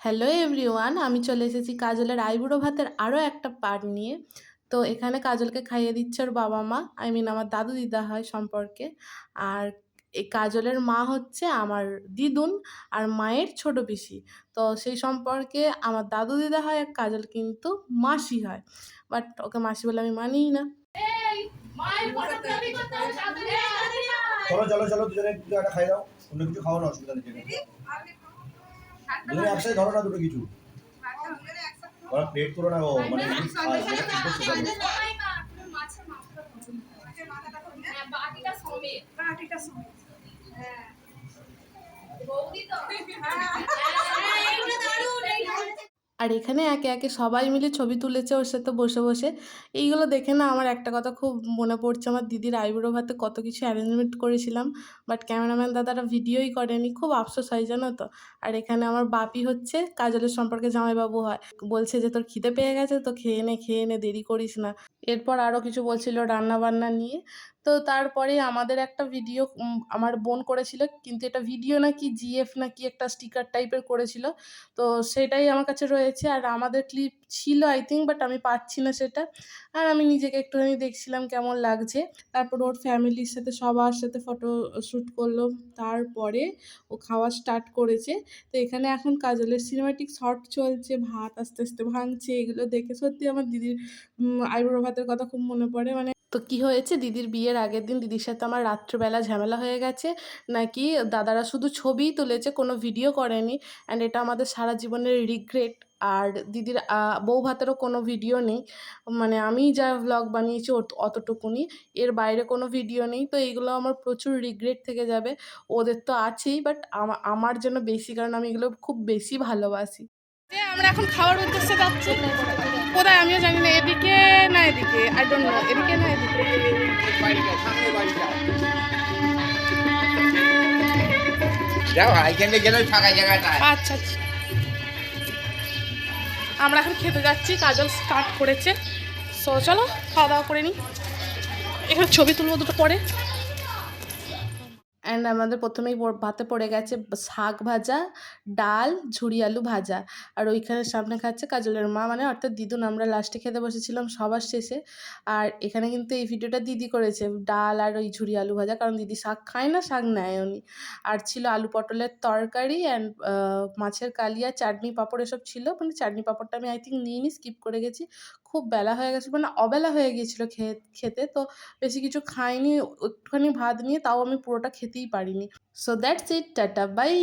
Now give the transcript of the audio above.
Hello everyone, আমি চলে এসেছি কাজলের আইবুড়ো ভাতের আরও একটা পার্ট নিয়ে। তো এখানে কাজলকে খাইয়ে দিচ্ছে ওর বাবা মা, আমার দাদু দিদা হয় সম্পর্কে। আর এই কাজলের মা হচ্ছে আমার দিদুন, আর মায়ের ছোট পিসি। তো সেই সম্পর্কে আমার দাদু দিদা হয়, আর কাজল কিন্তু মাসি হয়। বাট ওকে মাসি বলে আমি মানিই না। চলো চলো চলো, দুজনে কিছু একটা খাই দাও, অন্য কিছু খাওয়ানো অসুবিধা নেই। দুজনে একসাথে ধরো না দুটো কিছু, ওরা প্লেট করো না। ও মানে আর এখানে একে একে সবাই মিলে ছবি তুলেছে ওর সাথে বসে বসে। এইগুলো দেখে না আমার একটা কথা খুব মনে পড়ছে, আমার দিদির আইবুড়ো ভাতে কত কিছু অ্যারেঞ্জমেন্ট করেছিলাম, বাট ক্যামেরাম্যান দাদারা ভিডিওই করেনি। খুব আফসোস হয় জানো তো। আর এখানে আমার বাপি হচ্ছে কাজলের সম্পর্কে জামাইবাবু হয়, বলছে যে তোর খিদে পেয়ে গেছে তো খেয়ে নে দেরি করিস না। এরপর আরও কিছু বলছিল রান্না বান্না নিয়ে। তো তারপরে আমাদের একটা ভিডিও আমার বোন করেছিল, কিন্তু এটা ভিডিও না কি জিএফ না কি একটা স্টিকার টাইপের করেছিল। তো সেটাই আমার কাছে রয়েছে, আর আমাদের ক্লিপ ছিল আই থিঙ্ক, বাট আমি পাচ্ছি না সেটা। আর আমি নিজেকে একটুখানি দেখছিলাম কেমন লাগছে। তারপর ওর ফ্যামিলির সাথে সবার সাথে ফটো শ্যুট করলো। তারপরে ও খাওয়া স্টার্ট করেছে। তো এখানে এখন কাজলের সিনেমাটিক শট চলছে, ভাত আস্তে আস্তে ভাঙছে। এগুলো দেখে সত্যি আমার দিদির আইবুড়ো ভাতের কথা খুব মনে পড়ে। মানে তো কি হয়েছে, দিদির বিয়ের আগের দিন দিদির সাথে আমার রাত্রেবেলা ঝামেলা হয়ে গেছে, নাকি দাদারা শুধু ছবিই তুলেছে, কোনো ভিডিও করেনি। অ্যান্ড এটা আমাদের সারা জীবনের রিগ্রেট। আর দিদির বউ ভাতেরও কোনো ভিডিও নেই, মানে আমি যা ভ্লগ বানিয়েছি অতটুকুনি, এর বাইরে কোনো ভিডিও নেই। তো এইগুলো আমার প্রচুর রিগ্রেট থেকে যাবে। ওদের তো আছেই, বাট আমার যেন বেশি, কারণ আমি এগুলো খুব বেশি ভালোবাসি। আমরা এখন খাওয়ার উদ্দেশ্যে যাচ্ছি, কোথায় আমিও জানি না, এদিকে না এদিকে, আই ডোন্ট নো, এদিকে না এদিকে। আচ্ছা আচ্ছা, আমরা এখন খেতে যাচ্ছি, কাজল স্টার্ট করেছে। সো চলো খাওয়া দাওয়া করে নিই, এখানে ছবি তুলবো দুটো পরে। অ্যান্ড আমাদের প্রথমেই ভাতে পড়ে গেছে শাক ভাজা, ডাল, ঝুরি আলু ভাজা। আর ওইখানে সামনে খাচ্ছে কাজলের মা, মানে অর্থাৎ দিদুন। আমরা লাস্টে খেতে বসেছিলাম সবার শেষে। আর এখানে কিন্তু এই ভিডিওটা দিদি করেছে, ডাল আর ওই ঝুরি আলু ভাজা, কারণ দিদি শাক খায় না, শাক নেয় উনি। আর ছিল আলু পটলের তরকারি অ্যান্ড মাছের কালিয়া, চাটনি পাঁপড় এসব ছিল। মানে চাটনি পাঁপড়টা আমি আই থিঙ্ক নিইনি, স্কিপ করে গেছি। খুব বেলা হয়ে গেছে, মানে অবেলা হয়ে গিয়েছিলো খেতে। তো বেশি কিছু খাইনি, একটুখানি ভাত নিয়ে, তাও আমি পুরোটা খেতেই পারিনি। So that's it, tata bye.